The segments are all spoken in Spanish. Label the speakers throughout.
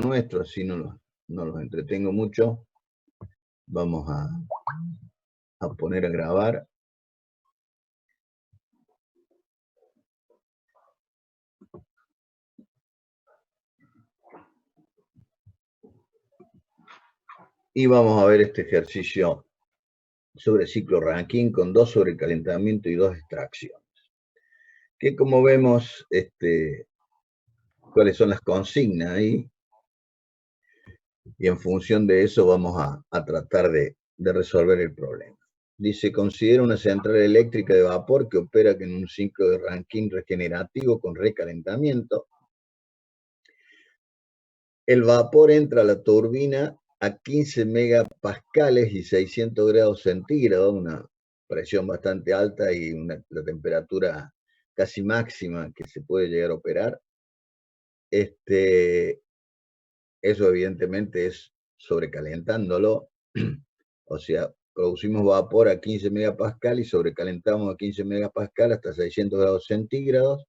Speaker 1: nuestro, así no los entretengo mucho. Vamos a poner a grabar. Y vamos a ver este ejercicio sobre ciclo Rankine con 2 sobrecalentamiento y 2 extracciones. Que como vemos, cuáles son las consignas ahí. Y en función de eso vamos a tratar de resolver el problema. Dice, considera una central eléctrica de vapor que opera en un ciclo de Rankine regenerativo con recalentamiento. El vapor entra a la turbina a 15 megapascales y 600 grados centígrados, una presión bastante alta y la temperatura casi máxima que se puede llegar a operar. Eso evidentemente es sobrecalentándolo, o sea, producimos vapor a 15 megapascal y sobrecalentamos a 15 megapascal hasta 600 grados centígrados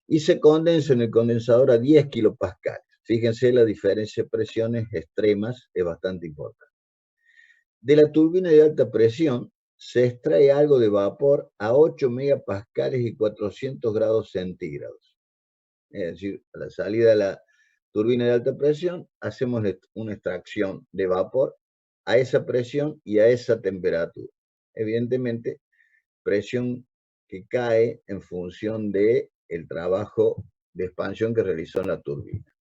Speaker 1: y se condensa en el condensador a 10 kilopascales. Fíjense, la diferencia de presiones extremas es bastante importante. De la turbina de alta presión se extrae algo de vapor a 8 megapascales y 400 grados centígrados. Es decir, a la salida de la turbina de alta presión hacemos una extracción de vapor a esa presión y a esa temperatura. Evidentemente, presión que cae en función del trabajo de expansión que realizó en la turbina.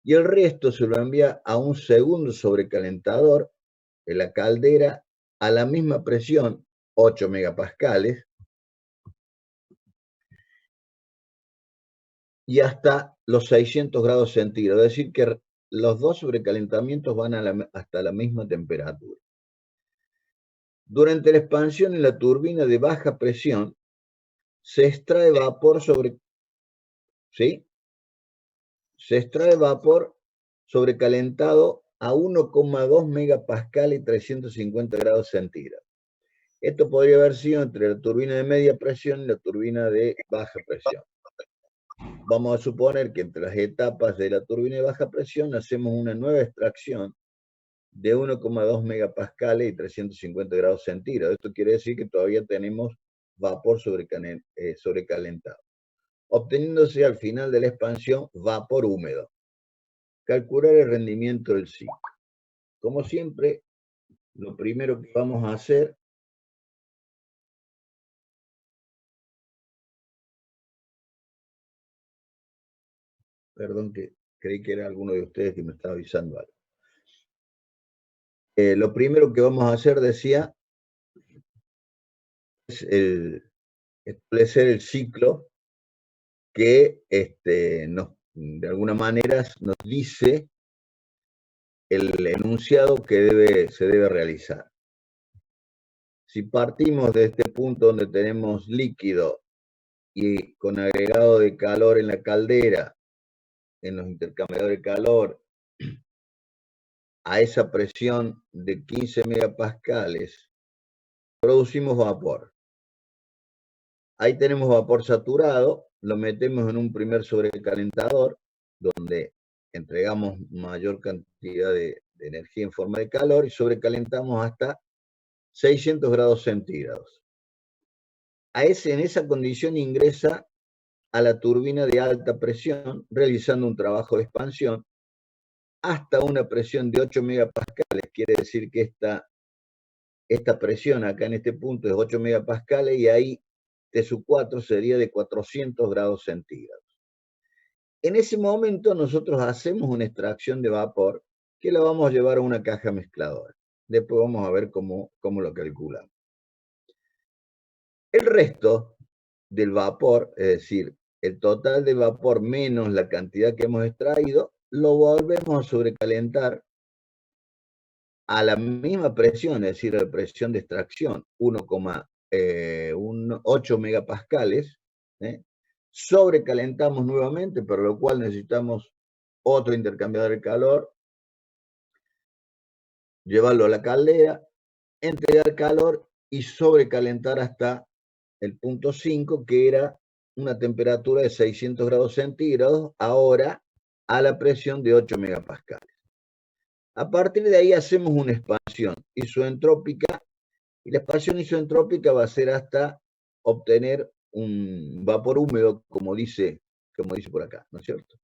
Speaker 1: Y el resto se lo envía a un segundo sobrecalentador en la caldera a la misma presión, 8 megapascales, y hasta los 600 grados centígrados. Es decir, que los dos sobrecalentamientos van hasta la misma temperatura. Durante la expansión en la turbina de baja presión, se extrae vapor sobrecalentado a 1,2 megapascal y 350 grados centígrados. Esto podría haber sido entre la turbina de media presión y la turbina de baja presión. Vamos a suponer que entre las etapas de la turbina de baja presión hacemos una nueva extracción de 1,2 megapascales y 350 grados centígrados. Esto quiere decir que todavía tenemos vapor sobrecalentado, obteniéndose al final de la expansión vapor húmedo. Calcular el rendimiento del ciclo. Como siempre, lo primero que vamos a hacer perdón, que creí que era alguno de ustedes que me estaba avisando algo. Lo primero que vamos a hacer, decía, es establecer el ciclo que de alguna manera nos dice el enunciado que se debe realizar. Si partimos de este punto donde tenemos líquido y con agregado de calor en la caldera, en los intercambiadores de calor, a esa presión de 15 megapascales, producimos vapor. Ahí tenemos vapor saturado, lo metemos en un primer sobrecalentador, donde entregamos mayor cantidad de energía en forma de calor y sobrecalentamos hasta 600 grados centígrados. En esa condición ingresa a la turbina de alta presión, realizando un trabajo de expansión hasta una presión de 8 megapascales. Quiere decir que esta presión acá en este punto es 8 megapascales y ahí T sub 4 sería de 400 grados centígrados. En ese momento nosotros hacemos una extracción de vapor que la vamos a llevar a una caja mezcladora. Después vamos a ver cómo lo calculamos. El resto del vapor, es decir, el total de vapor menos la cantidad que hemos extraído, lo volvemos a sobrecalentar a la misma presión, es decir, a la presión de extracción, 1,8 megapascales, sobrecalentamos nuevamente, para lo cual necesitamos otro intercambiador de calor, llevarlo a la caldera, entregar calor y sobrecalentar hasta el punto 5, que era una temperatura de 600 grados centígrados. Ahora a la presión de 8 megapascales. A partir de ahí hacemos una expansión isoentrópica, y la expansión isoentrópica va a ser hasta obtener un vapor húmedo, como dice por acá, ¿no es cierto?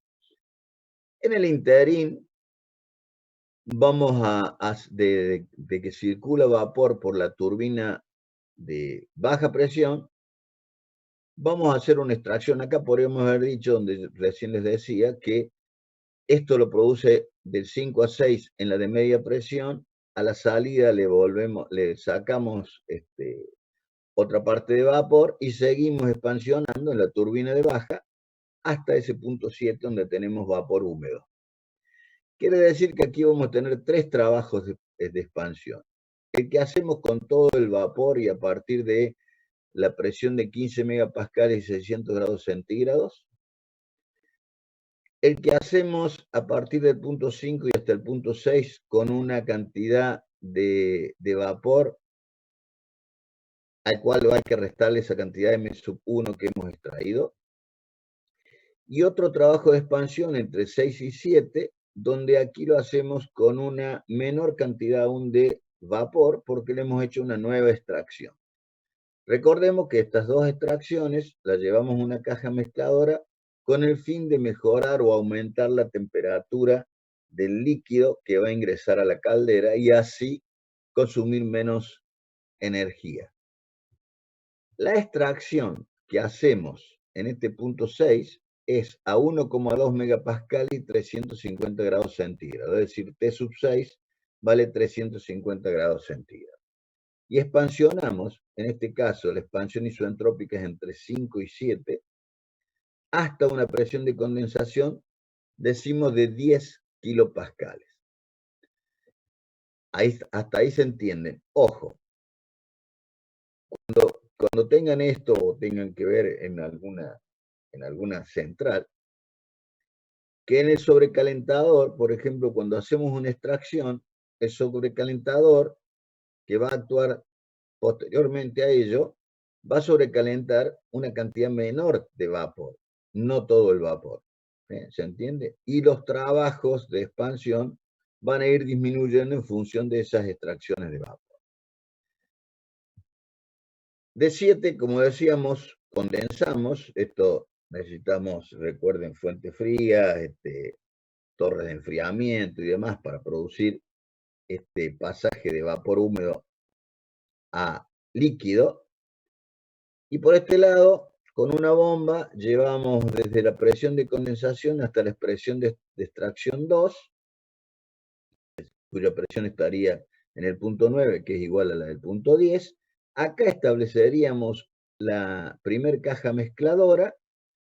Speaker 1: En el interín, vamos de que circula vapor por la turbina de baja presión, vamos a hacer una extracción. Acá podríamos haber dicho, donde recién les decía, que esto lo produce del 5 a 6 en la de media presión. A la salida le sacamos otra parte de vapor y seguimos expansionando en la turbina de baja hasta ese punto 7 donde tenemos vapor húmedo. Quiere decir que aquí vamos a tener 3 trabajos de expansión. El que hacemos con todo el vapor y a partir de la presión de 15 megapascales y 600 grados centígrados. El que hacemos a partir del punto 5 y hasta el punto 6 con una cantidad de vapor al cual hay que restarle esa cantidad de M1 que hemos extraído. Y otro trabajo de expansión entre 6 y 7, donde aquí lo hacemos con una menor cantidad aún de vapor porque le hemos hecho una nueva extracción. Recordemos que estas dos extracciones las llevamos a una caja mezcladora con el fin de mejorar o aumentar la temperatura del líquido que va a ingresar a la caldera y así consumir menos energía. La extracción que hacemos en este punto 6 es a 1,2 megapascal y 350 grados centígrados, es decir, T sub 6 vale 350 grados centígrados. Y expansionamos, en este caso la expansión isoentrópica es entre 5 y 7, hasta una presión de condensación, decimos, de 10 kilopascales. Hasta ahí se entienden. Ojo, cuando tengan esto o tengan que ver en alguna central, que en el sobrecalentador, por ejemplo, cuando hacemos una extracción, el sobrecalentador que va a actuar posteriormente a ello, va a sobrecalentar una cantidad menor de vapor, no todo el vapor. ¿Se entiende? Y los trabajos de expansión van a ir disminuyendo en función de esas extracciones de vapor. De 7, como decíamos, condensamos. Esto necesitamos, recuerden, fuente fría, torres de enfriamiento y demás para producir este pasaje de vapor húmedo a líquido. Y por este lado, con una bomba, llevamos desde la presión de condensación hasta la presión de extracción 2, cuya presión estaría en el punto 9, que es igual a la del punto 10. Acá estableceríamos la primer caja mezcladora,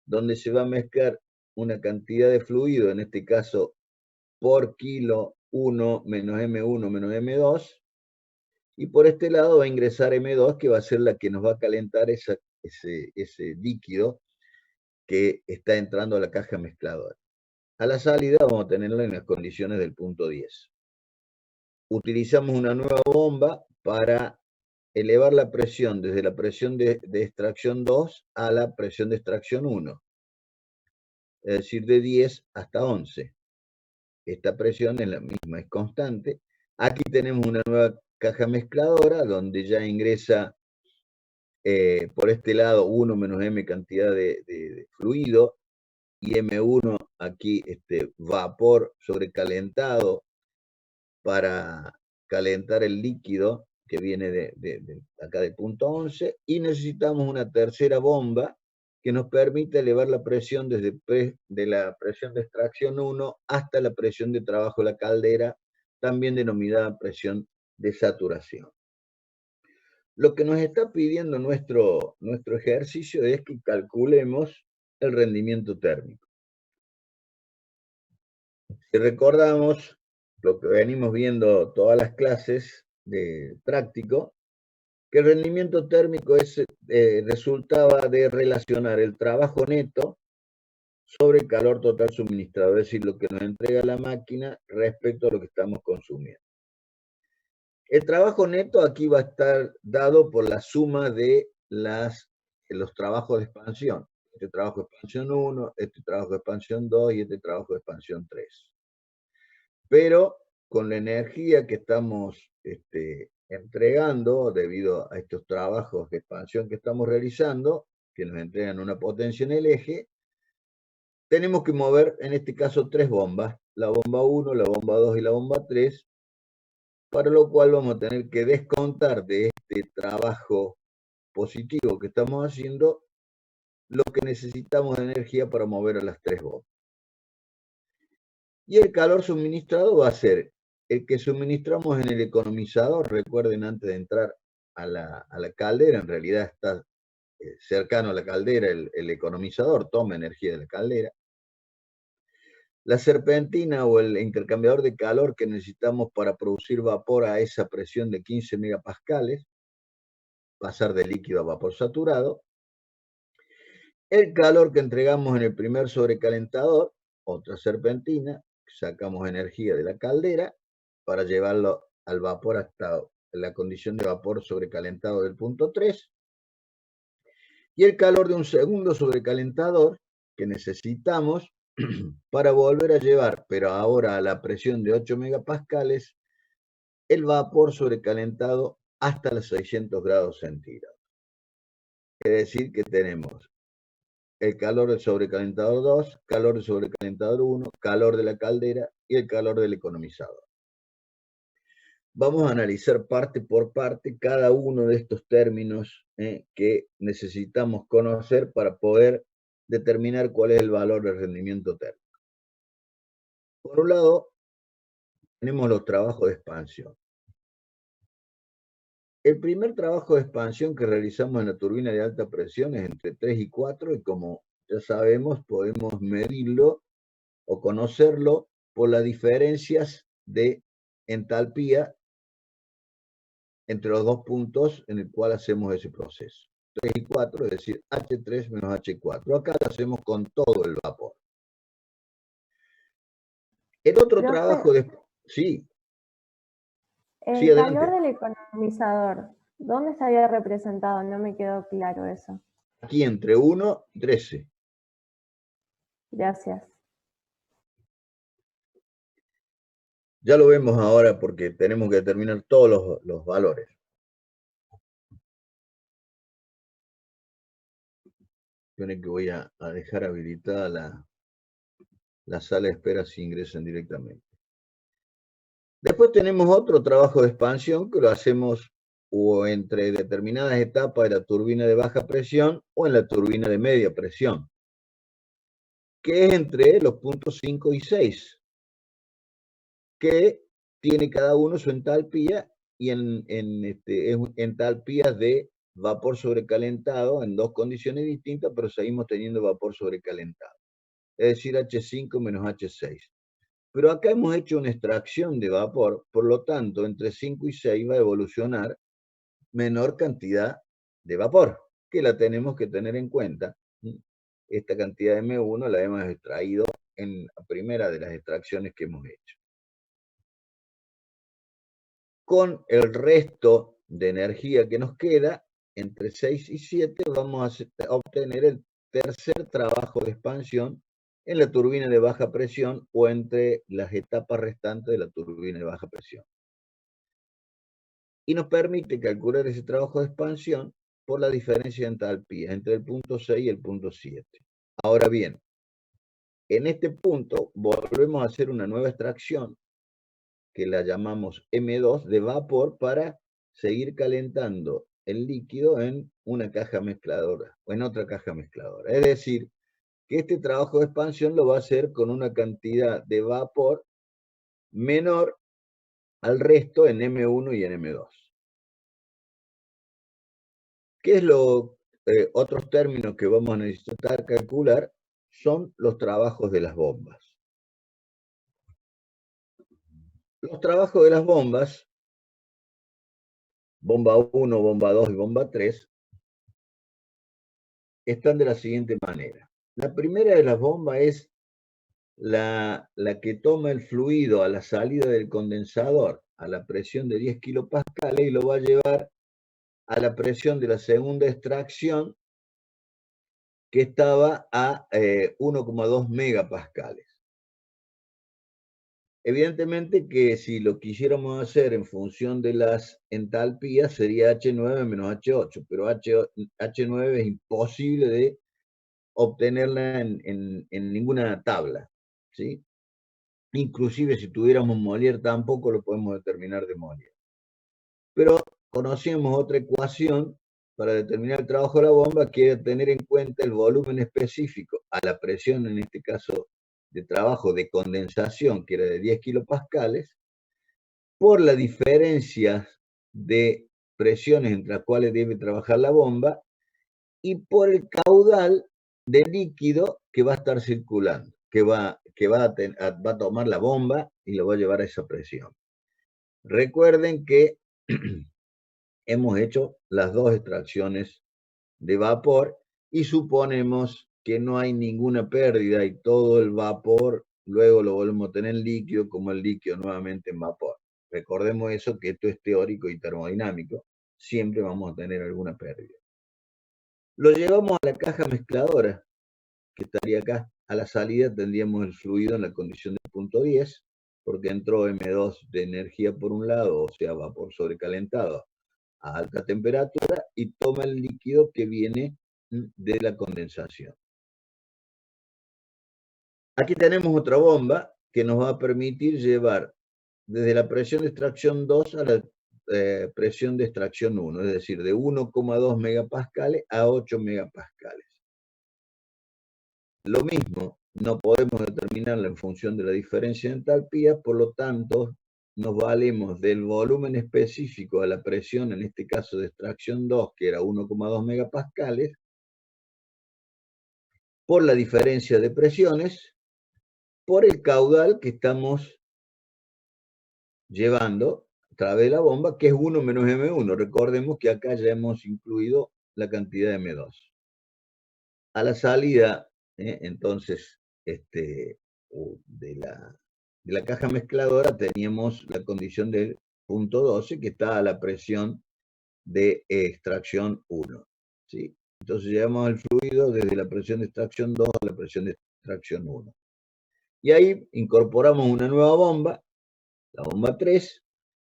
Speaker 1: donde se va a mezclar una cantidad de fluido, en este caso por kilo 1 menos M1 menos M2, y por este lado va a ingresar M2, que va a ser la que nos va a calentar ese líquido que está entrando a la caja mezcladora. A la salida vamos a tenerla en las condiciones del punto 10. Utilizamos una nueva bomba para elevar la presión desde la presión de extracción 2 a la presión de extracción 1, es decir, de 10 hasta 11. Esta presión es la misma, es constante. Aquí tenemos una nueva caja mezcladora donde ya ingresa por este lado 1 menos M cantidad de fluido y M1 aquí vapor sobrecalentado para calentar el líquido que viene de acá del punto 11, y necesitamos una tercera bomba que nos permite elevar la presión desde de la presión de extracción 1 hasta la presión de trabajo de la caldera, también denominada presión de saturación. Lo que nos está pidiendo nuestro ejercicio es que calculemos el rendimiento térmico. Si recordamos lo que venimos viendo todas las clases de práctico, que el rendimiento térmico resultaba de relacionar el trabajo neto sobre el calor total suministrado, es decir, lo que nos entrega la máquina respecto a lo que estamos consumiendo. El trabajo neto aquí va a estar dado por la suma de los trabajos de expansión. este trabajo de expansión 1, este trabajo de expansión 2 y este trabajo de expansión 3. Pero con la energía que estamos entregando debido a estos trabajos de expansión que estamos realizando, que nos entregan una potencia en el eje, tenemos que mover, en este caso, 3 bombas, la bomba 1, la bomba 2 y la bomba 3, para lo cual vamos a tener que descontar de este trabajo positivo que estamos haciendo lo que necesitamos de energía para mover a las 3 bombas. Y el calor suministrado va a ser el que suministramos en el economizador. Recuerden, antes de entrar a la caldera, en realidad está cercano a la caldera el economizador, toma energía de la caldera. La serpentina o el intercambiador de calor que necesitamos para producir vapor a esa presión de 15 megapascales, pasar de líquido a vapor saturado. El calor que entregamos en el primer sobrecalentador, otra serpentina, sacamos energía de la caldera para llevarlo al vapor hasta la condición de vapor sobrecalentado del punto 3. Y el calor de un segundo sobrecalentador que necesitamos para volver a llevar, pero ahora a la presión de 8 megapascales, el vapor sobrecalentado hasta los 600 grados centígrados. Es decir, que tenemos el calor del sobrecalentador 2, calor del sobrecalentador 1, calor de la caldera y el calor del economizador. Vamos a analizar parte por parte cada uno de estos términos que necesitamos conocer para poder determinar cuál es el valor del rendimiento térmico. Por un lado, tenemos los trabajos de expansión. El primer trabajo de expansión que realizamos en la turbina de alta presión es entre 3 y 4 y como ya sabemos podemos medirlo o conocerlo por las diferencias de entalpía entre los dos puntos en el cual hacemos ese proceso. 3 y 4, es decir, H3 menos H4. Acá lo hacemos con todo el vapor. El otro trabajo de... Sí.
Speaker 2: El calor del economizador, ¿dónde estaría representado? No me quedó claro eso.
Speaker 1: Aquí entre 1 y 13.
Speaker 2: Gracias.
Speaker 1: Ya lo vemos ahora porque tenemos que determinar todos los valores. Tienen que voy a dejar habilitada la sala de espera si ingresan directamente. Después tenemos otro trabajo de expansión que lo hacemos o entre determinadas etapas de la turbina de baja presión o en la turbina de media presión, que es entre los puntos 5 y 6, que tiene cada uno su entalpía y entalpías de vapor sobrecalentado en dos condiciones distintas, pero seguimos teniendo vapor sobrecalentado, es decir, H5 menos H6. Pero acá hemos hecho una extracción de vapor, por lo tanto, entre 5 y 6 va a evolucionar menor cantidad de vapor, que la tenemos que tener en cuenta. Esta cantidad de M1 la hemos extraído en la primera de las extracciones que hemos hecho. Con el resto de energía que nos queda, entre 6 y 7, vamos a obtener el tercer trabajo de expansión en la turbina de baja presión o entre las etapas restantes de la turbina de baja presión. Y nos permite calcular ese trabajo de expansión por la diferencia de entalpía entre el punto 6 y el punto 7. Ahora bien, en este punto volvemos a hacer una nueva extracción que la llamamos M2 de vapor para seguir calentando el líquido en una caja mezcladora o en otra caja mezcladora. Es decir, que este trabajo de expansión lo va a hacer con una cantidad de vapor menor al resto en M1 y en M2. ¿Qué es otros términos que vamos a necesitar calcular? Son los trabajos de las bombas. Los trabajos de las bombas, bomba 1, bomba 2 y bomba 3, están de la siguiente manera. La primera de las bombas es la que toma el fluido a la salida del condensador a la presión de 10 kilopascales y lo va a llevar a la presión de la segunda extracción, que estaba a 1,2 megapascales. Evidentemente que si lo quisiéramos hacer en función de las entalpías sería H9 menos H8, pero H9 es imposible de obtenerla en ninguna tabla, ¿sí? Inclusive si tuviéramos Molière tampoco lo podemos determinar de Molière. Pero conocíamos otra ecuación para determinar el trabajo de la bomba, que era tener en cuenta el volumen específico a la presión, en este caso de trabajo de condensación, que era de 10 kilopascales, por la diferencia de presiones entre las cuales debe trabajar la bomba y por el caudal de líquido que va a estar circulando, que va a tomar la bomba y lo va a llevar a esa presión. Recuerden que hemos hecho las dos extracciones de vapor y suponemos que no hay ninguna pérdida y todo el vapor luego lo volvemos a tener en líquido, como el líquido nuevamente en vapor. Recordemos eso, que esto es teórico y termodinámico, siempre vamos a tener alguna pérdida. Lo llevamos a la caja mezcladora, que estaría acá. A la salida tendríamos el fluido en la condición de punto 10, porque entró M2 de energía por un lado, o sea, vapor sobrecalentado a alta temperatura, y toma el líquido que viene de la condensación. Aquí tenemos otra bomba que nos va a permitir llevar desde la presión de extracción 2 a la presión de extracción 1, es decir, de 1,2 megapascales a 8 megapascales. Lo mismo, no podemos determinarla en función de la diferencia de entalpía, por lo tanto, nos valemos del volumen específico a la presión, en este caso de extracción 2, que era 1,2 megapascales, por la diferencia de presiones, por el caudal que estamos llevando a través de la bomba, que es 1 menos M1. Recordemos que acá ya hemos incluido la cantidad de M2. A la salida, entonces, de la caja mezcladora teníamos la condición del punto 12, que está a la presión de extracción 1. ¿Sí? Entonces llevamos el fluido desde la presión de extracción 2 a la presión de extracción 1. Y ahí incorporamos una nueva bomba, la bomba 3,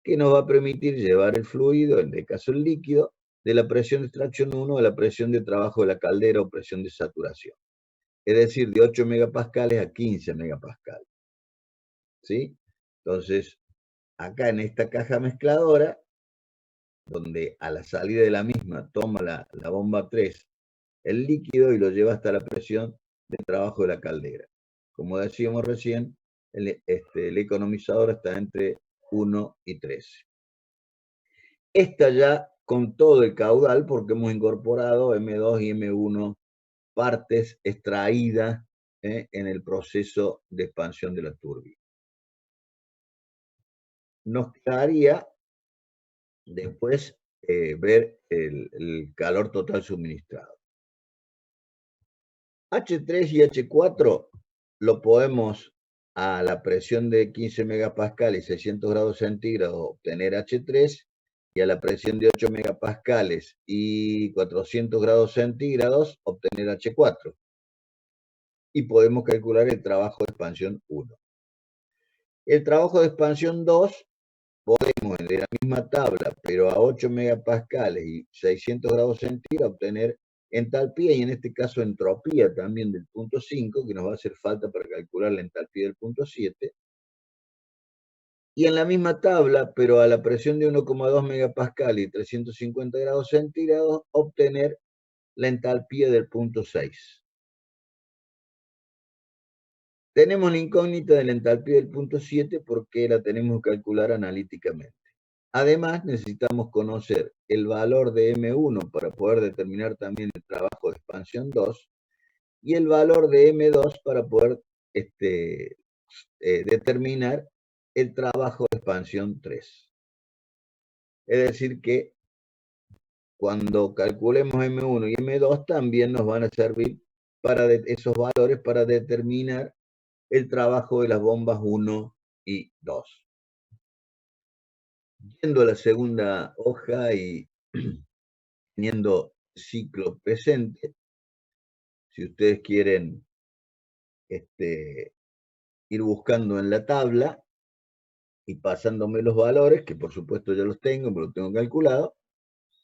Speaker 1: que nos va a permitir llevar el fluido, en este caso el líquido, de la presión de extracción 1 a la presión de trabajo de la caldera o presión de saturación. Es decir, de 8 megapascales a 15 megapascales. ¿Sí? Entonces, acá en esta caja mezcladora, donde a la salida de la misma toma la bomba 3 el líquido y lo lleva hasta la presión de trabajo de la caldera. Como decíamos recién, el economizador está entre 1 y 13. Esta ya con todo el caudal, porque hemos incorporado M2 y M1 partes extraídas en el proceso de expansión de la turbina. Nos quedaría después ver el calor total suministrado. H3 y H4 lo podemos a la presión de 15 megapascales y 600 grados centígrados obtener H3, y a la presión de 8 megapascales y 400 grados centígrados obtener H4. Y podemos calcular el trabajo de expansión 1. El trabajo de expansión 2 podemos de la misma tabla, pero a 8 megapascales y 600 grados centígrados obtener entalpía, y en este caso entropía también del punto 5, que nos va a hacer falta para calcular la entalpía del punto 7. Y en la misma tabla, pero a la presión de 1,2 megapascales y 350 grados centígrados, obtener la entalpía del punto 6. Tenemos la incógnita de la entalpía del punto 7 porque la tenemos que calcular analíticamente. Además, necesitamos conocer el valor de M1 para poder determinar también el trabajo de expansión 2 y el valor de M2 para poder determinar el trabajo de expansión 3. Es decir que cuando calculemos M1 y M2 también nos van a servir para esos valores para determinar el trabajo de las bombas 1 y 2. Yendo a la segunda hoja y teniendo ciclo presente, si ustedes quieren ir buscando en la tabla y pasándome los valores, que por supuesto ya los tengo, porque los tengo calculado,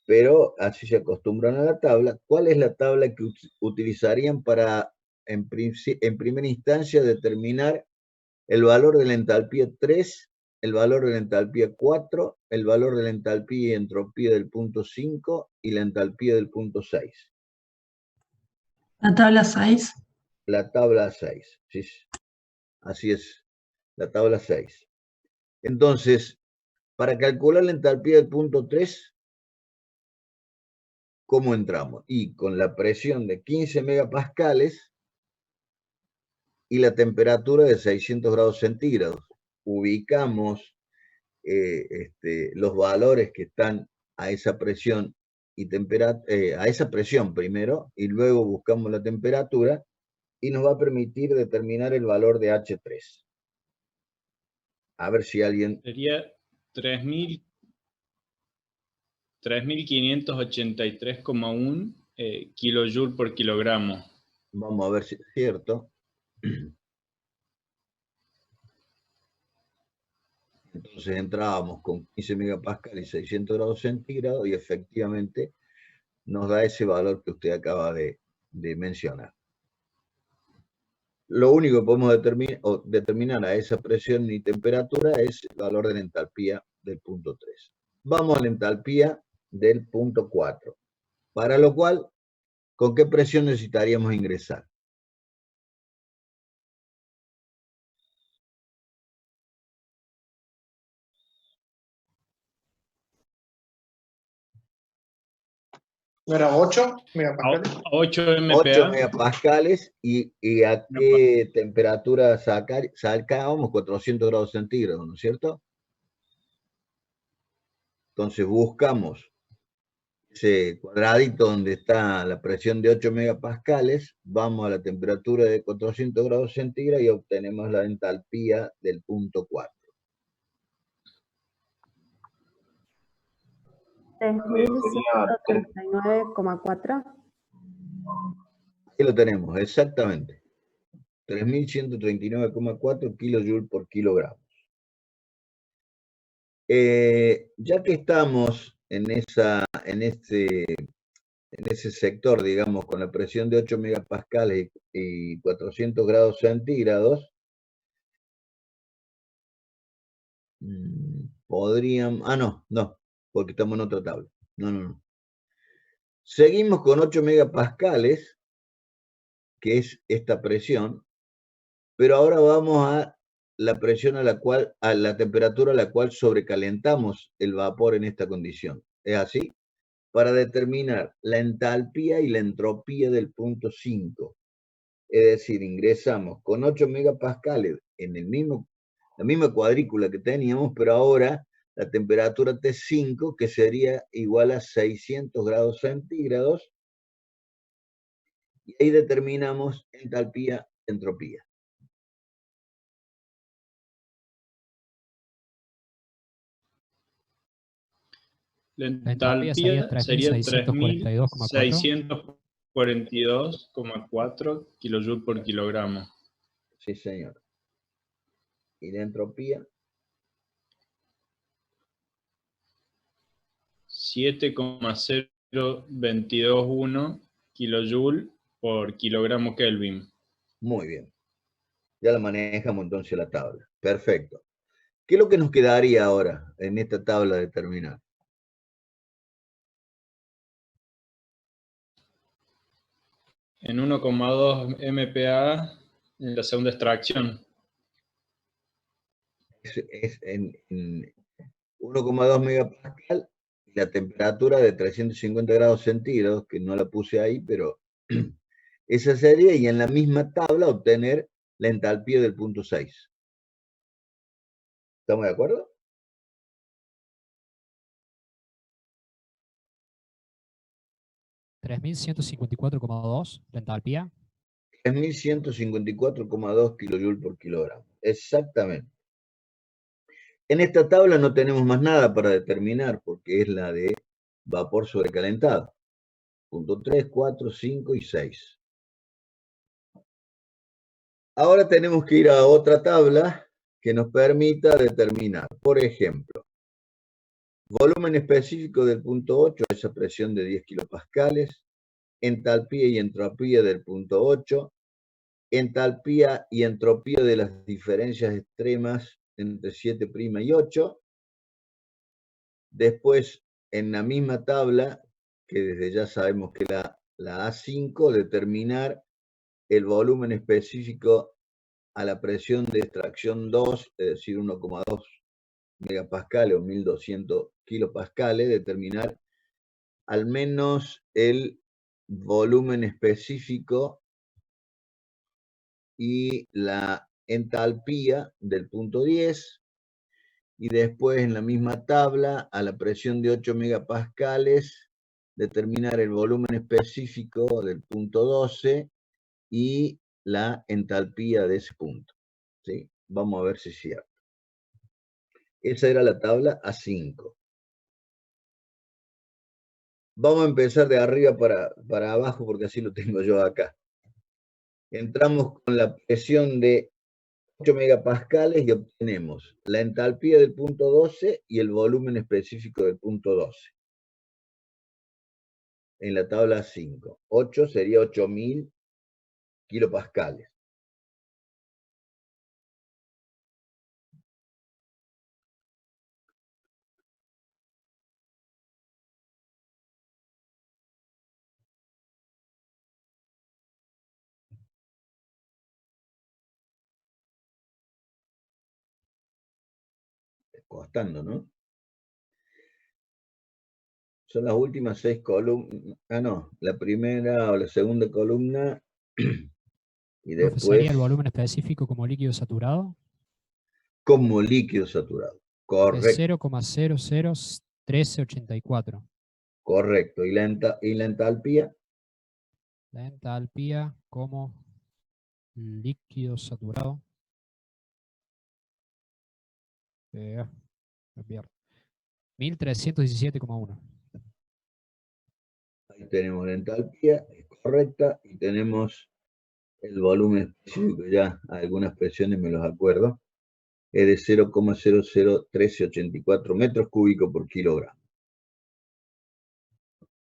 Speaker 1: pero así se acostumbran a la tabla. ¿Cuál es la tabla que utilizarían para, en primera instancia, determinar el valor de la entalpía 3, el valor de la entalpía 4, el valor de la entalpía y entropía del punto 5 y la entalpía del punto 6?
Speaker 3: La tabla 6.
Speaker 1: La tabla 6, sí, así es, la tabla 6. Entonces, para calcular la entalpía del punto 3, ¿cómo entramos? Y con la presión de 15 megapascales y la temperatura de 600 grados centígrados. Ubicamos los valores que están a esa presión y a esa presión primero, y luego buscamos la temperatura, y nos va a permitir determinar el valor de H3. A ver si alguien...
Speaker 4: Sería 3.583,1 kilojoule por kilogramo.
Speaker 1: Vamos a ver si es cierto. Entonces entrábamos con 15 megapascales y 600 grados centígrados y efectivamente nos da ese valor que usted acaba de mencionar. Lo único que podemos determinar a esa presión y temperatura es el valor de la entalpía del punto 3. Vamos a la entalpía del punto 4, para lo cual, ¿con qué presión necesitaríamos ingresar?
Speaker 5: ¿No era 8 megapascales?
Speaker 4: 8 MPa.
Speaker 1: 8 megapascales y a qué temperatura sacábamos 400 grados centígrados, ¿no es cierto? Entonces buscamos ese cuadradito donde está la presión de 8 megapascales, vamos a la temperatura de 400 grados centígrados y obtenemos la entalpía del punto 4.
Speaker 2: 3.139,4.
Speaker 1: Aquí lo tenemos, exactamente. 3.139,4 kilojoules por kilogramo. Ya que estamos en ese sector, digamos, con la presión de 8 megapascales y 400 grados centígrados, podríamos... no, porque estamos en otra tabla. No. Seguimos con 8 megapascales, que es esta presión, pero ahora vamos a la presión a la temperatura a la cual sobrecalentamos el vapor en esta condición. ¿Es así? Para determinar la entalpía y la entropía del punto 5. Es decir, ingresamos con 8 megapascales en la misma cuadrícula que teníamos, pero ahora la temperatura T5, que sería igual a 600 grados centígrados, y ahí determinamos entalpía, entropía.
Speaker 4: La entalpía sería 3.642,4 kilojoules por kilogramo.
Speaker 1: Sí, señor. ¿Y la entropía?
Speaker 4: 7,0221 kilojoule por kilogramo Kelvin.
Speaker 1: Muy bien. Ya la manejamos entonces la tabla. Perfecto. ¿Qué es lo que nos quedaría ahora en esta tabla de terminar?
Speaker 4: En 1,2 MPa en la segunda extracción.
Speaker 1: Es en 1,2 megapascal y la temperatura de 350 grados centígrados, que no la puse ahí, pero esa sería, y en la misma tabla obtener la entalpía del punto 6. ¿Estamos de acuerdo?
Speaker 6: ¿3.154,2 la entalpía?
Speaker 1: 3.154,2 kilojoules por kilogramo. Exactamente. En esta tabla no tenemos más nada para determinar, porque es la de vapor sobrecalentado. Punto 3, 4, 5 y 6. Ahora tenemos que ir a otra tabla que nos permita determinar, por ejemplo, volumen específico del punto 8, esa presión de 10 kilopascales, entalpía y entropía del punto 8, entalpía y entropía de las diferencias extremas entre 7' y 8. Después, en la misma tabla, que desde ya sabemos que la A5, determinar el volumen específico a la presión de extracción 2, es decir, 1,2 megapascales o 1200 kilopascales, determinar al menos el volumen específico y la entalpía del punto 10, y después en la misma tabla, a la presión de 8 megapascales, determinar el volumen específico del punto 12 y la entalpía de ese punto. ¿Sí? Vamos a ver si es cierto. Esa era la tabla A5. Vamos a empezar de arriba para abajo, porque así lo tengo yo acá. Entramos con la presión de 8 megapascales y obtenemos la entalpía del punto 12 y el volumen específico del punto 12. En la tabla 5. 8 sería 8000 kilopascales. Costando, ¿no? Son las últimas 6 columnas. Ah, no, la primera o la segunda columna. Y
Speaker 6: Profe, ¿sería el
Speaker 1: después
Speaker 6: volumen específico como líquido saturado?
Speaker 1: como líquido saturado.
Speaker 6: Es
Speaker 1: Correcto,
Speaker 6: 0,001384.
Speaker 1: correcto. ¿Y la entalpía?
Speaker 6: La entalpía como líquido saturado. Cambiar. 1317,1.
Speaker 1: Ahí tenemos la entalpía, es correcta, y tenemos el volumen específico, ya algunas presiones me los acuerdo, es de 0,001384 metros cúbicos por kilogramo.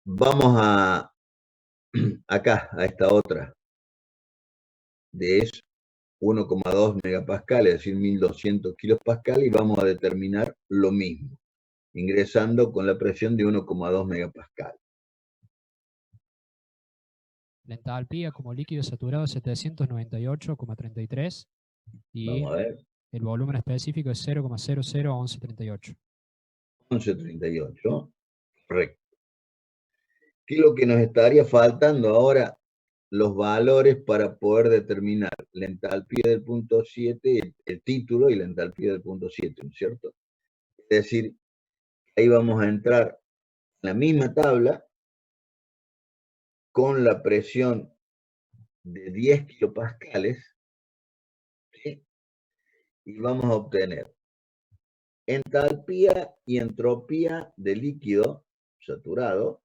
Speaker 1: Vamos acá, a esta otra, de 1,2 megapascales, es decir, 1200 kilopascales, y vamos a determinar lo mismo, ingresando con la presión de 1,2 megapascales.
Speaker 6: La entalpía como líquido saturado es 798,33 y
Speaker 1: Vamos a ver,
Speaker 6: el volumen específico es 0,001138.
Speaker 1: 11,38, correcto. ¿Qué es lo que nos estaría faltando ahora? Los valores para poder determinar la entalpía del punto 7, el título y la entalpía del punto 7, ¿no es cierto? Es decir, ahí vamos a entrar en la misma tabla con la presión de 10 kilopascales, ¿sí? Y vamos a obtener entalpía y entropía de líquido saturado,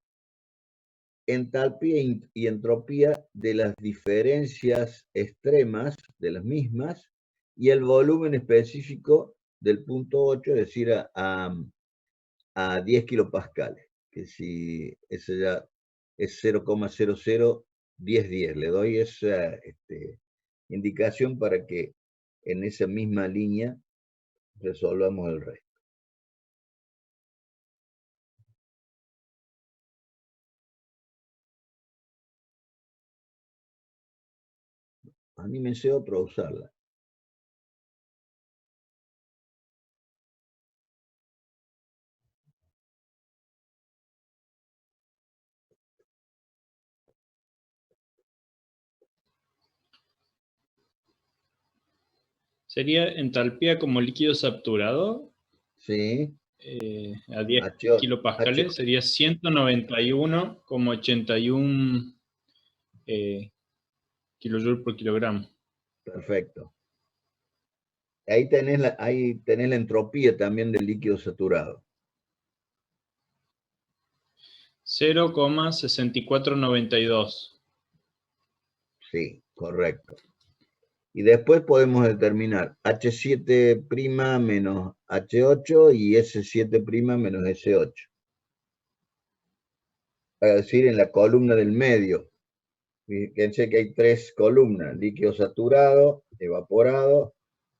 Speaker 1: entalpía y entropía de las diferencias extremas de las mismas, y el volumen específico del punto 8, es decir, a 10 kilopascales, que si ese ya es 0,001010. Le doy esa indicación para que en esa misma línea resolvamos el resto. Anímense otro a usarla.
Speaker 4: ¿Sería entalpía como líquido saturado?
Speaker 1: Sí.
Speaker 4: A 10 kilopascales sería 191,81 kilojoules por kilogramo.
Speaker 1: Perfecto. Ahí tenés la entropía también del líquido saturado.
Speaker 4: 0,6492.
Speaker 1: Sí, correcto. Y después podemos determinar H7' menos H8 y S7' menos S8. Es decir, en la columna del medio. Fíjense que hay 3 columnas: líquido saturado, evaporado,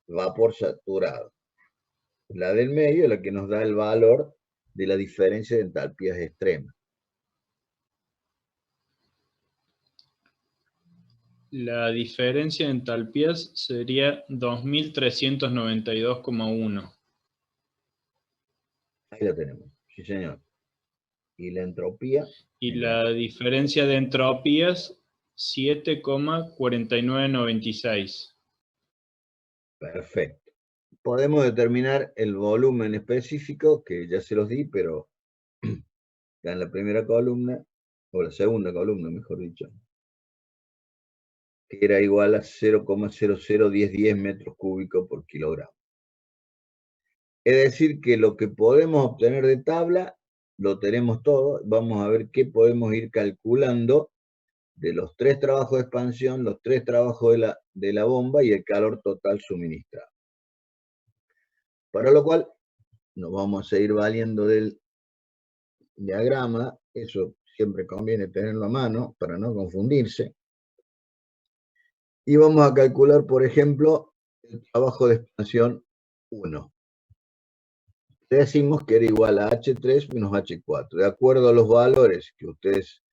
Speaker 1: vapor saturado. La del medio es la que nos da el valor de la diferencia de entalpías extremas.
Speaker 4: La diferencia de entalpías sería 2392,1.
Speaker 1: Ahí la tenemos, sí señor. Y la entropía.
Speaker 4: Y la diferencia de entropías, 7,4996.
Speaker 1: Perfecto. Podemos determinar el volumen específico, que ya se los di, pero ya en la primera columna, o la segunda columna, mejor dicho, que era igual a 0,001010 metros cúbicos por kilogramo. Es decir, que lo que podemos obtener de tabla, lo tenemos todo. Vamos a ver qué podemos ir calculando de los 3 trabajos de expansión, los 3 trabajos de la bomba y el calor total suministrado. Para lo cual, nos vamos a seguir valiendo del diagrama. Eso siempre conviene tenerlo a mano para no confundirse. Y vamos a calcular, por ejemplo, el trabajo de expansión 1. Decimos que era igual a H3 menos H4. De acuerdo a los valores que ustedes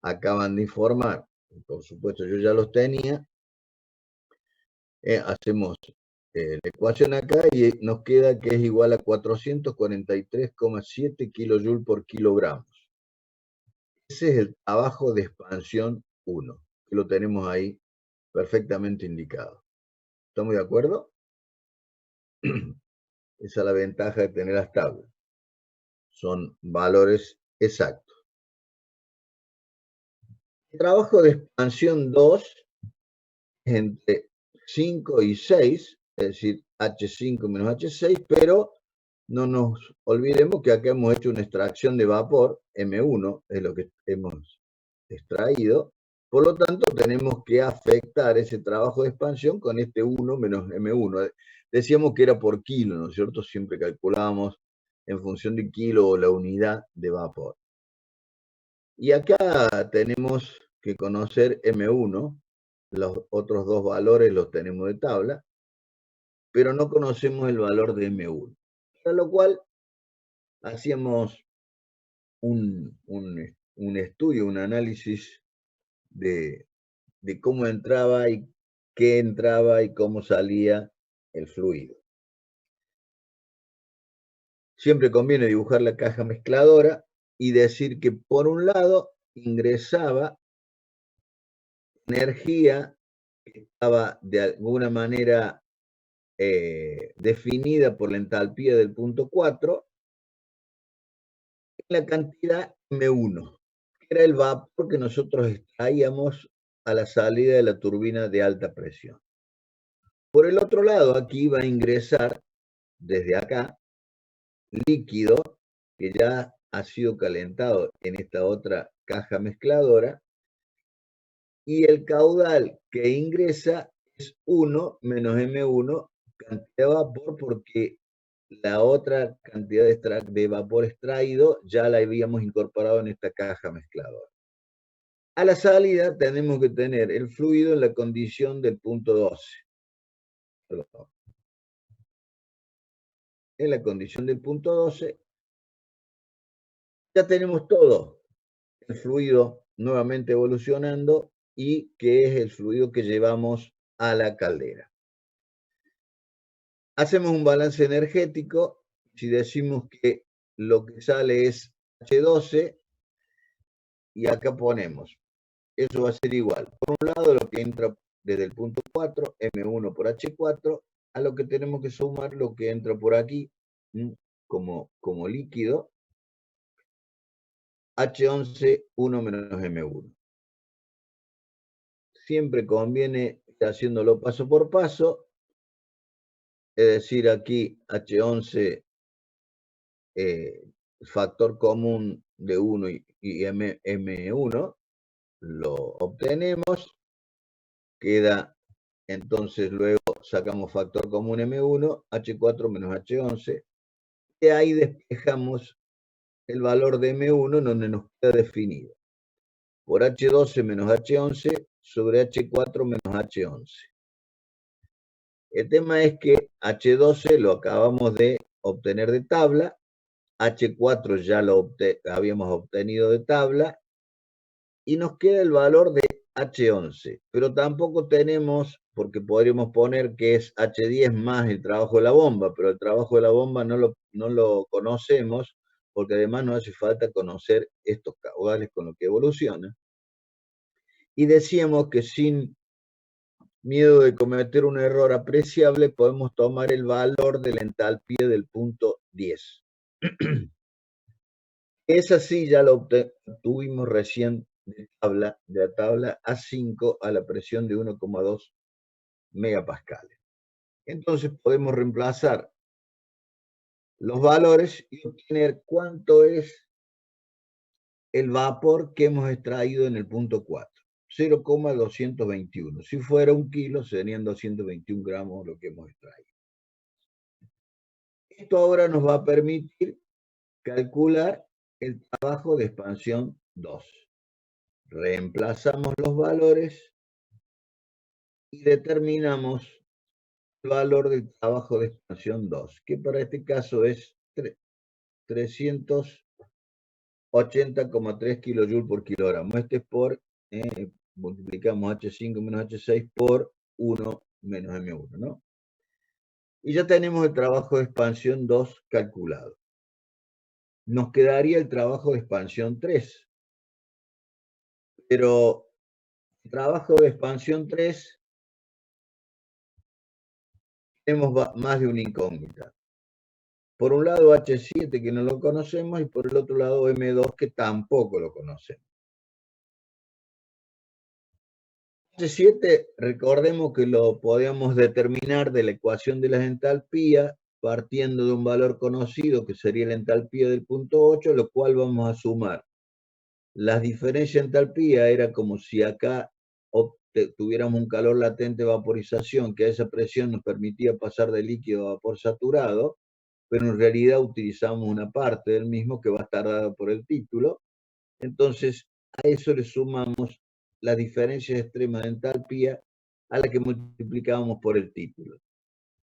Speaker 1: acaban de informar, por supuesto yo ya los tenía, hacemos la ecuación acá y nos queda que es igual a 443,7 kilojoules por kilogramos. Ese es el trabajo de expansión 1, que lo tenemos ahí perfectamente indicado. ¿Estamos de acuerdo? Esa es la ventaja de tener las tablas. Son valores exactos. El trabajo de expansión 2 es entre 5 y 6, es decir, H5 menos H6, pero no nos olvidemos que acá hemos hecho una extracción de vapor, M1, es lo que hemos extraído. Por lo tanto, tenemos que afectar ese trabajo de expansión con este 1 menos M1. Decíamos que era por kilo, ¿no es cierto? Siempre calculábamos en función de kilo o la unidad de vapor. Y acá tenemos que conocer M1, los otros 2 valores los tenemos de tabla, pero no conocemos el valor de M1. Para lo cual, hacíamos un estudio, un análisis de cómo entraba y qué entraba y cómo salía el fluido. Siempre conviene dibujar la caja mezcladora y decir que por un lado ingresaba energía que estaba de alguna manera definida por la entalpía del punto 4, en la cantidad M1, que era el vapor que nosotros extraíamos a la salida de la turbina de alta presión. Por el otro lado, aquí va a ingresar desde acá líquido que ya ha sido calentado en esta otra caja mezcladora, y el caudal que ingresa es 1 menos M1 cantidad de vapor, porque la otra cantidad de vapor extraído ya la habíamos incorporado en esta caja mezcladora. A la salida tenemos que tener el fluido en la condición del punto 12. Perdón. En la condición del punto 12 ya tenemos todo. El fluido nuevamente evolucionando y que es el fluido que llevamos a la caldera. Hacemos un balance energético. Si decimos que lo que sale es H12, y acá ponemos, eso va a ser igual. Por un lado, lo que entra desde el punto 4, M1 por H4, a lo que tenemos que sumar lo que entra por aquí como líquido, H11, 1 menos M1. Siempre conviene ir haciéndolo paso por paso, es decir, aquí H11, factor común de 1 y M1, lo obtenemos, queda Entonces luego sacamos factor común M1, H4 menos H11. De ahí despejamos el valor de M1 donde nos queda definido. Por H12 menos H11 sobre H4 menos H11. El tema es que H12 lo acabamos de obtener de tabla, H4 ya lo habíamos obtenido de tabla, y nos queda el valor de H11, pero tampoco tenemos, porque podríamos poner que es H10 más el trabajo de la bomba, pero el trabajo de la bomba no lo conocemos, porque además nos hace falta conocer estos caudales con los que evoluciona. Y decíamos que sin miedo de cometer un error apreciable, podemos tomar el valor de la entalpía del punto 10. Esa sí ya lo obtuvimos recién de la tabla A5 a la presión de 1,2 megapascales. Entonces podemos reemplazar los valores y obtener cuánto es el vapor que hemos extraído en el punto 4. 0,221. Si fuera 1 kilo, serían 221 gramos lo que hemos extraído. Esto ahora nos va a permitir calcular el trabajo de expansión 2. Reemplazamos los valores y determinamos el valor del trabajo de expansión 2, que para este caso es 380,3 kilojoules por kilogramo. Este es por, multiplicamos H5 menos H6 por 1 menos M1, ¿no? Y ya tenemos el trabajo de expansión 2 calculado. Nos quedaría el trabajo de expansión 3. Pero el trabajo de expansión 3 tenemos más de una incógnita. Por un lado H7 que no lo conocemos y por el otro lado M2 que tampoco lo conocemos. H7, recordemos que lo podemos determinar de la ecuación de las entalpías partiendo de un valor conocido que sería la entalpía del punto 8, lo cual vamos a sumar. Las diferencias de entalpía era como si acá tuviéramos un calor latente de vaporización, que a esa presión nos permitía pasar de líquido a vapor saturado, pero en realidad utilizamos una parte del mismo que va a estar dada por el título. Entonces, a eso le sumamos la diferencia extrema de entalpía a la que multiplicábamos por el título.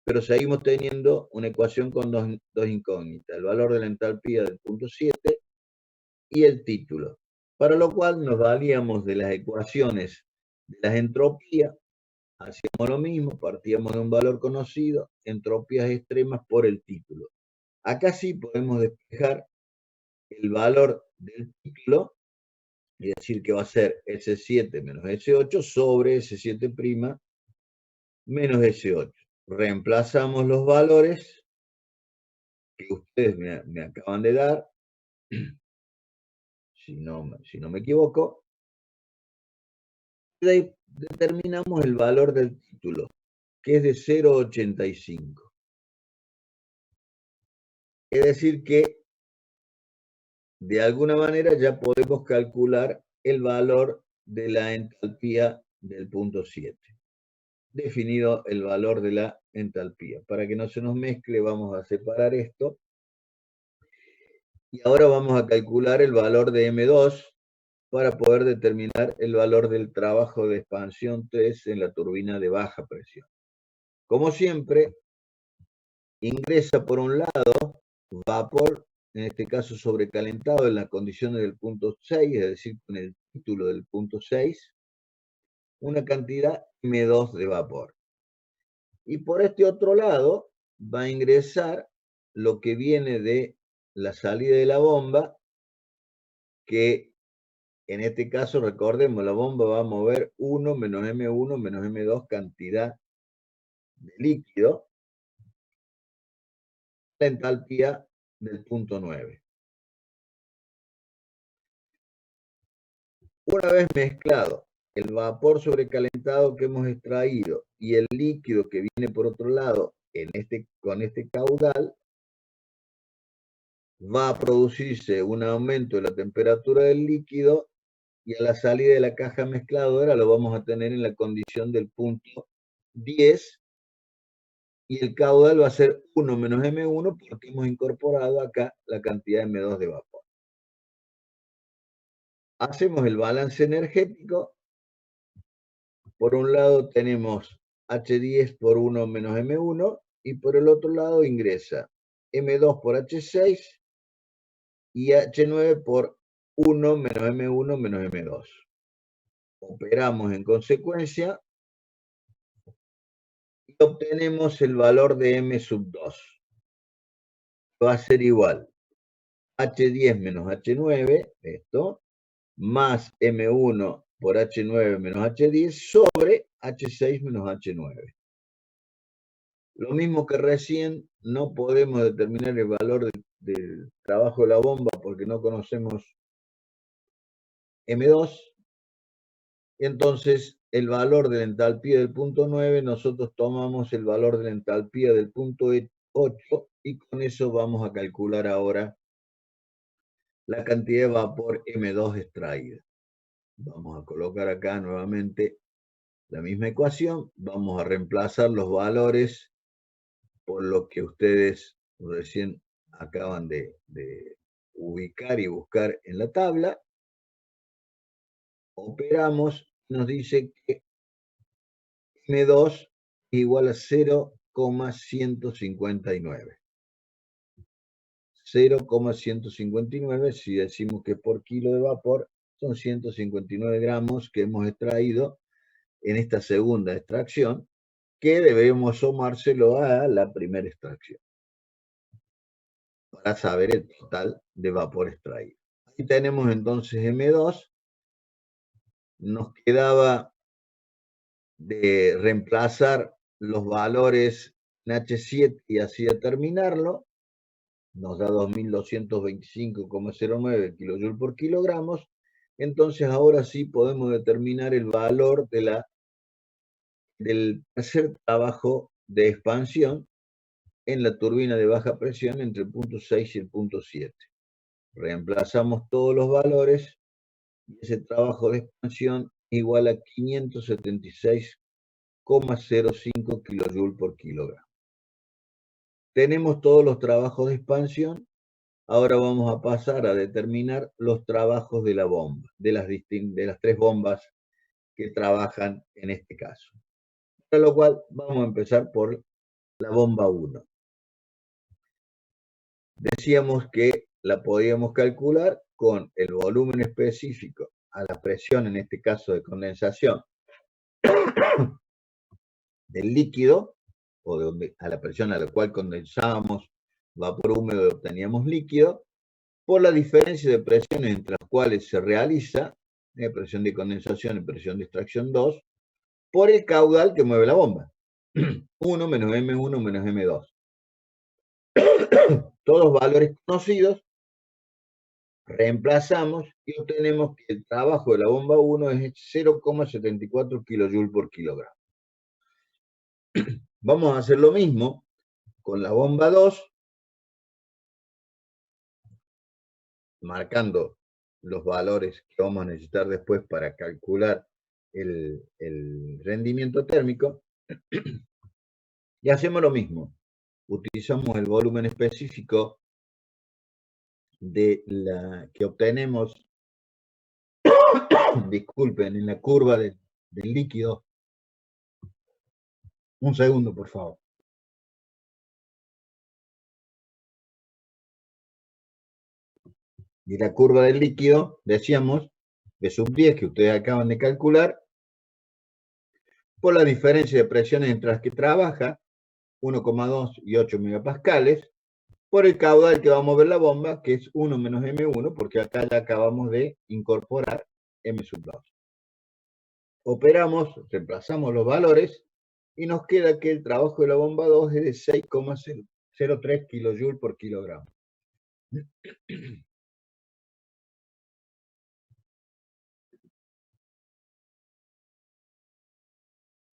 Speaker 1: Pero seguimos teniendo una ecuación con dos incógnitas, el valor de la entalpía del punto 7 y el título. Para lo cual nos valíamos de las ecuaciones de las entropías, hacíamos lo mismo, partíamos de un valor conocido, entropías extremas por el título. Acá sí podemos despejar el valor del título y decir que va a ser S7 menos S8 sobre S7' menos S8. Reemplazamos los valores que ustedes me acaban de dar, si no me equivoco, y ahí determinamos el valor del título, que es de 0,85. Es decir que de alguna manera ya podemos calcular el valor de la entalpía del punto 7. Definido el valor de la entalpía. Para que no se nos mezcle, vamos a separar esto. Y ahora vamos a calcular el valor de M2 para poder determinar el valor del trabajo de expansión 3 en la turbina de baja presión. Como siempre, ingresa por un lado vapor, en este caso sobrecalentado en las condiciones del punto 6, es decir, con el título del punto 6, una cantidad M2 de vapor. Y por este otro lado va a ingresar lo que viene de la salida de la bomba, que en este caso, recordemos, la bomba va a mover 1 menos M1 menos M2 cantidad de líquido, la entalpía del punto 9. Una vez mezclado el vapor sobrecalentado que hemos extraído y el líquido que viene por otro lado con este caudal, va a producirse un aumento de la temperatura del líquido y a la salida de la caja mezcladora lo vamos a tener en la condición del punto 10 y el caudal va a ser 1 menos M1 porque hemos incorporado acá la cantidad de M2 de vapor. Hacemos el balance energético. Por un lado tenemos H10 por 1 menos M1 y por el otro lado ingresa M2 por H6 y H9 por 1 menos M1 menos M2. Operamos en consecuencia y obtenemos el valor de M sub 2. Va a ser igual H10 menos H9, esto, más M1 por H9 menos H10 sobre H6 menos H9. Lo mismo que recién, no podemos determinar el valor del trabajo de la bomba porque no conocemos M2. Entonces, el valor de la entalpía del punto 9, nosotros tomamos el valor de la entalpía del punto 8 y con eso vamos a calcular ahora la cantidad de vapor M2 extraída. Vamos a colocar acá nuevamente la misma ecuación, vamos a reemplazar los valores por lo que ustedes recién acaban de ubicar y buscar en la tabla. Operamos, nos dice que M2 igual a 0,159. 0,159, si decimos que por kilo de vapor, son 159 gramos que hemos extraído en esta segunda extracción, que debemos sumárselo a la primera extracción para saber el total de vapor extraído. Aquí tenemos entonces M2. Nos quedaba de reemplazar los valores en H7 y así determinarlo. Nos da 2225,09 kJ por kilogramos. Entonces ahora sí podemos determinar el valor del tercer trabajo de expansión en la turbina de baja presión entre el punto 6 y el punto 7. Reemplazamos todos los valores y ese trabajo de expansión igual a 576,05 kJ por kilogramo. Tenemos todos los trabajos de expansión. Ahora vamos a pasar a determinar los trabajos de la bomba, de las tres bombas que trabajan en este caso. Para lo cual vamos a empezar por la bomba 1. Decíamos que la podíamos calcular con el volumen específico a la presión, en este caso de condensación, del líquido, o a la presión a la cual condensábamos vapor húmedo y obteníamos líquido, por la diferencia de presiones entre las cuales se realiza, presión de condensación y presión de extracción 2, por el caudal que mueve la bomba. 1 menos M1 menos M2. Todos valores conocidos, reemplazamos y obtenemos que el trabajo de la bomba 1 es 0,74 kJ por kilogramo. Vamos a hacer lo mismo con la bomba 2, marcando los valores que vamos a necesitar después para calcular el rendimiento térmico. Y hacemos lo mismo. Utilizamos el volumen específico de que obtenemos, disculpen, en la curva del líquido. Un segundo, por favor. Y la curva del líquido, decíamos, de sub 10 que ustedes acaban de calcular, por la diferencia de presiones entre las que trabaja, 1,2 y 8 megapascales, por el caudal que va a mover la bomba, que es 1 menos M1, porque acá ya acabamos de incorporar M sub 2. Operamos, reemplazamos los valores, y nos queda que el trabajo de la bomba 2 es de 6,03 kJ por kilogramo.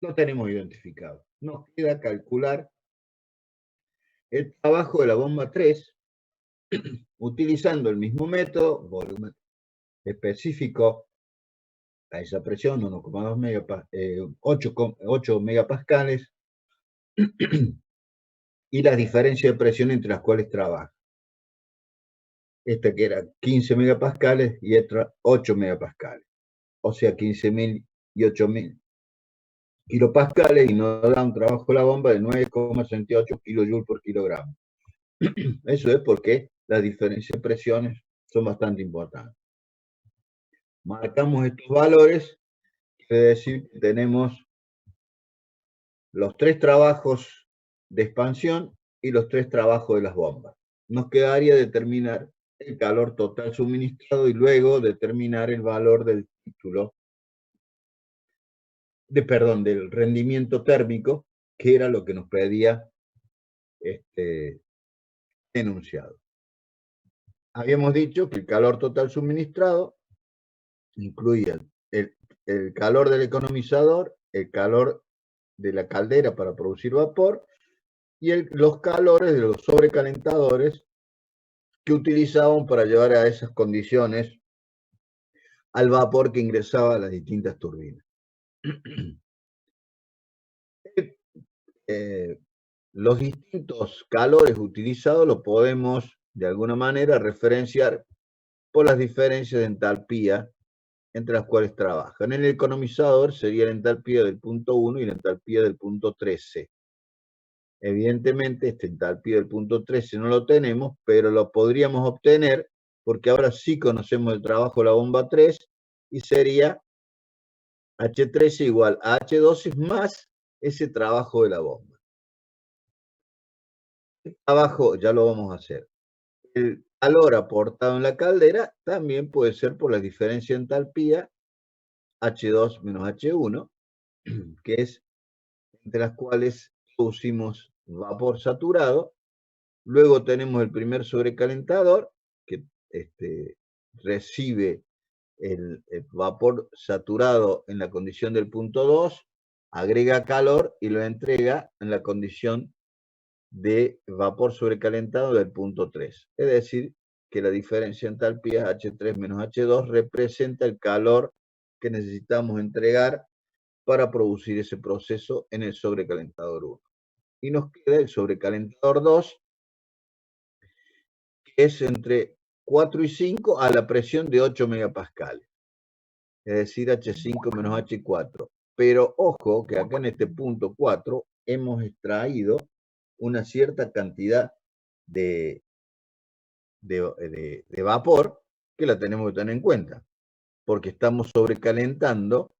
Speaker 1: Lo tenemos identificado. Nos queda calcular el trabajo de la bomba 3 utilizando el mismo método, volumen específico a esa presión, 8 megapascales, y la diferencia de presión entre las cuales trabaja. Esta que era 15 megapascales y esta 8 megapascales. O sea, 15.000 y 8.000 kilopascales, y nos da un trabajo de la bomba de 9,68 kilojoules por kilogramo. Eso es porque las diferencias de presiones son bastante importantes. Marcamos estos valores, quiere decir que tenemos los 3 trabajos de expansión y los 3 trabajos de las bombas. Nos quedaría determinar el calor total suministrado y luego determinar el valor del título, del rendimiento térmico, que era lo que nos pedía enunciado. Habíamos dicho que el calor total suministrado incluía el calor del economizador, el calor de la caldera para producir vapor y los calores de los sobrecalentadores que utilizaban para llevar a esas condiciones al vapor que ingresaba a las distintas turbinas. Los distintos calores utilizados los podemos de alguna manera referenciar por las diferencias de entalpía entre las cuales trabajan. En el economizador sería la entalpía del punto 1 y la entalpía del punto 13. Evidentemente, esta entalpía del punto 13 no lo tenemos, pero lo podríamos obtener porque ahora sí conocemos el trabajo de la bomba 3 y sería H13 igual a H12 más ese trabajo de la bomba. Abajo ya lo vamos a hacer. El calor aportado en la caldera también puede ser por la diferencia de entalpía H2 menos H1, que es entre las cuales producimos vapor saturado. Luego tenemos el primer sobrecalentador que recibe el vapor saturado en la condición del punto 2, agrega calor y lo entrega en la condición de vapor sobrecalentado del punto 3. Es decir, que la diferencia de entalpía H3 menos H2 representa el calor que necesitamos entregar para producir ese proceso en el sobrecalentador 1. Y nos queda el sobrecalentador 2, que es entre 4 y 5 a la presión de 8 megapascales. Es decir, H5 menos H4. Pero ojo que acá en este punto 4 hemos extraído una cierta cantidad de vapor que la tenemos que tener en cuenta, porque estamos sobrecalentando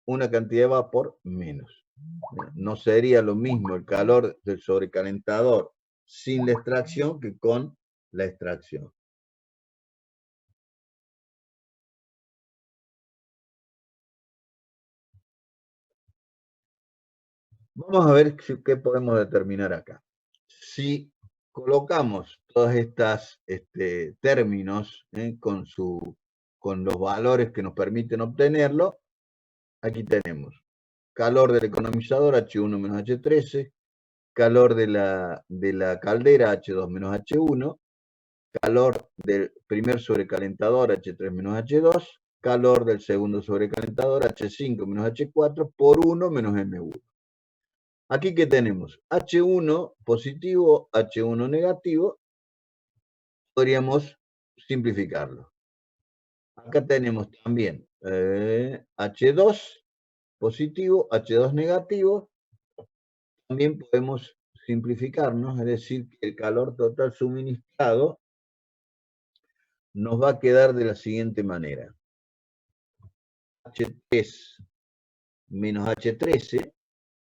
Speaker 1: una cantidad de vapor menos. No sería lo mismo el calor del sobrecalentador sin la extracción que con la extracción. Vamos a ver qué podemos determinar acá. Si colocamos todos estos términos con los valores que nos permiten obtenerlo, aquí tenemos calor del economizador H1 menos H13, calor de la caldera H2 menos H1, calor del primer sobrecalentador H3 menos H2, calor del segundo sobrecalentador H5 menos H4 por 1 menos M1. Aquí que tenemos H1 positivo, H1 negativo, podríamos simplificarlo. Acá tenemos también H2 positivo, H2 negativo, también podemos simplificarnos, es decir, que el calor total suministrado nos va a quedar de la siguiente manera. H3 menos H13,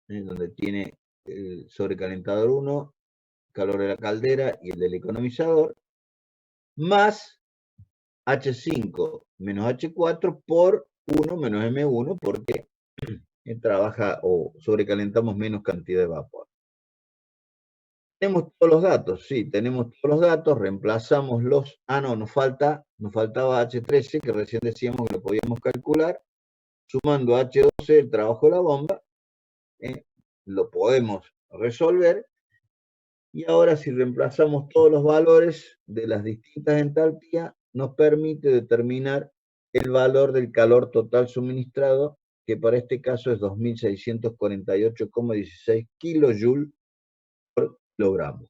Speaker 1: donde tiene el sobrecalentador 1, calor de la caldera y el del economizador, más H5 menos H4 por 1 menos M1, porque trabaja o sobrecalentamos menos cantidad de vapor. Tenemos todos los datos, sí, tenemos todos los datos, reemplazamos los... nos faltaba H13, que recién decíamos que lo podíamos calcular, sumando H12, el trabajo de la bomba, lo podemos resolver, y ahora si reemplazamos todos los valores de las distintas entalpías, nos permite determinar el valor del calor total suministrado, que para este caso es 2.648,16 kilojoules por kilogramo.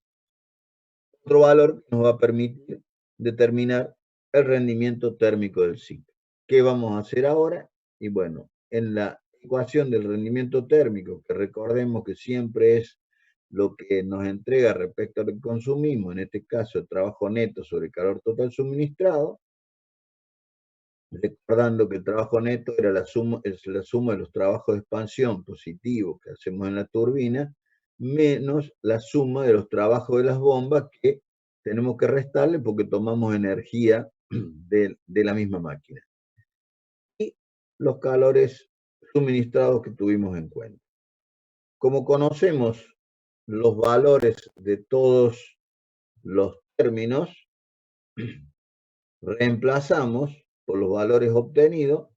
Speaker 1: Otro valor que nos va a permitir determinar el rendimiento térmico del ciclo. ¿Qué vamos a hacer ahora? Y bueno, en la ecuación del rendimiento térmico, que recordemos que siempre es lo que nos entrega respecto al consumismo, en este caso el trabajo neto sobre el calor total suministrado, recordando que el trabajo neto era es la suma de los trabajos de expansión positivos que hacemos en la turbina, menos la suma de los trabajos de las bombas que tenemos que restarle porque tomamos energía de la misma máquina. Y los calores suministrados que tuvimos en cuenta. Como conocemos los valores de todos los términos, reemplazamos por los valores obtenidos,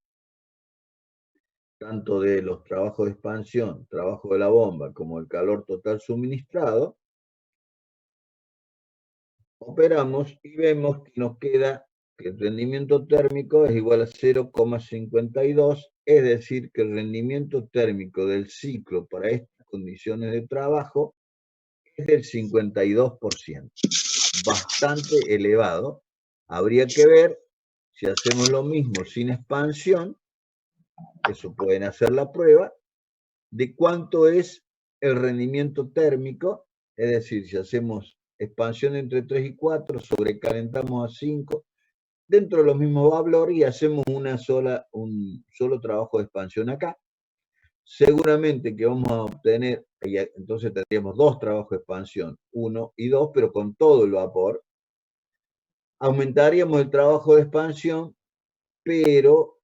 Speaker 1: tanto de los trabajos de expansión, trabajo de la bomba, como el calor total suministrado, operamos y vemos que nos queda que el rendimiento térmico es igual a 0,52, es decir, que el rendimiento térmico del ciclo para estas condiciones de trabajo es del 52%, bastante elevado. Habría que ver si hacemos lo mismo sin expansión, eso pueden hacer la prueba, de cuánto es el rendimiento térmico, es decir, si hacemos expansión entre 3 y 4, sobrecalentamos a 5, dentro de los mismos valores y hacemos un solo trabajo de expansión acá, seguramente que vamos a obtener, entonces tendríamos dos trabajos de expansión, 1 y 2, pero con todo el vapor. Aumentaríamos el trabajo de expansión, pero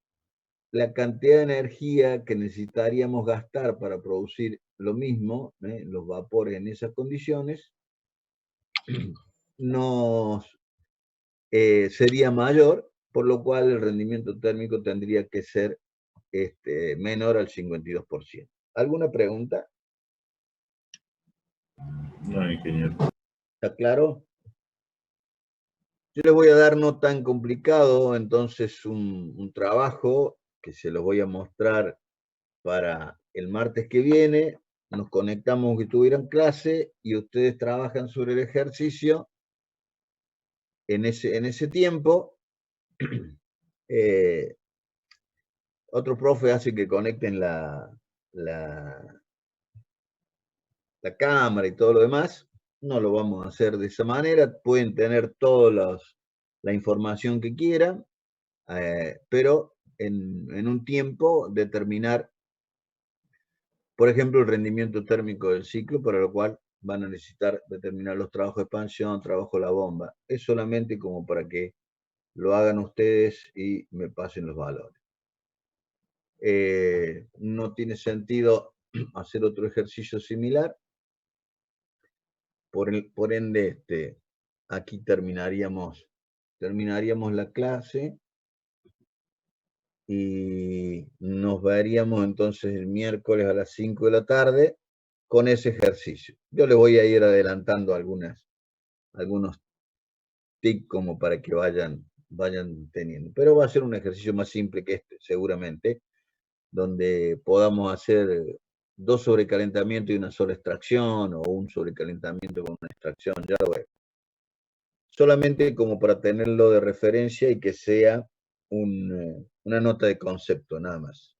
Speaker 1: la cantidad de energía que necesitaríamos gastar para producir lo mismo, los vapores en esas condiciones, sería mayor, por lo cual el rendimiento térmico tendría que ser menor al 52%. ¿Alguna pregunta?
Speaker 7: No, ingeniero.
Speaker 1: ¿Está claro? Yo les voy a dar no tan complicado, entonces un trabajo que se los voy a mostrar para el martes que viene. Nos conectamos que tuvieran clase y ustedes trabajan sobre el ejercicio en ese tiempo. Otro profe hace que conecten la cámara y todo lo demás. No lo vamos a hacer de esa manera. Pueden tener toda la información que quieran, pero en un tiempo determinar, por ejemplo, el rendimiento térmico del ciclo, para lo cual van a necesitar determinar los trabajos de expansión, trabajo de la bomba. Es solamente como para que lo hagan ustedes y me pasen los valores. No tiene sentido hacer otro ejercicio similar. Por ende, aquí terminaríamos la clase y nos veríamos entonces el miércoles a las 5 de la tarde con ese ejercicio. Yo le voy a ir adelantando algunos tips como para que vayan teniendo. Pero va a ser un ejercicio más simple que este, seguramente, donde podamos hacer 2 sobrecalentamientos y una sola extracción, o un sobrecalentamiento con una extracción, ya lo veo. Solamente como para tenerlo de referencia y que sea una nota de concepto, nada más.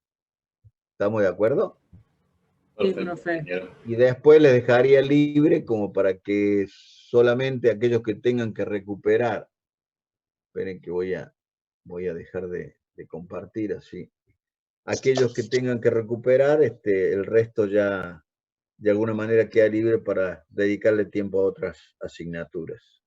Speaker 1: ¿Estamos de acuerdo?
Speaker 7: Sí, profe.
Speaker 1: Y después les dejaría libre como para que solamente aquellos que tengan que recuperar, esperen que voy a dejar de compartir así, aquellos que tengan que recuperar, el resto ya de alguna manera queda libre para dedicarle tiempo a otras asignaturas.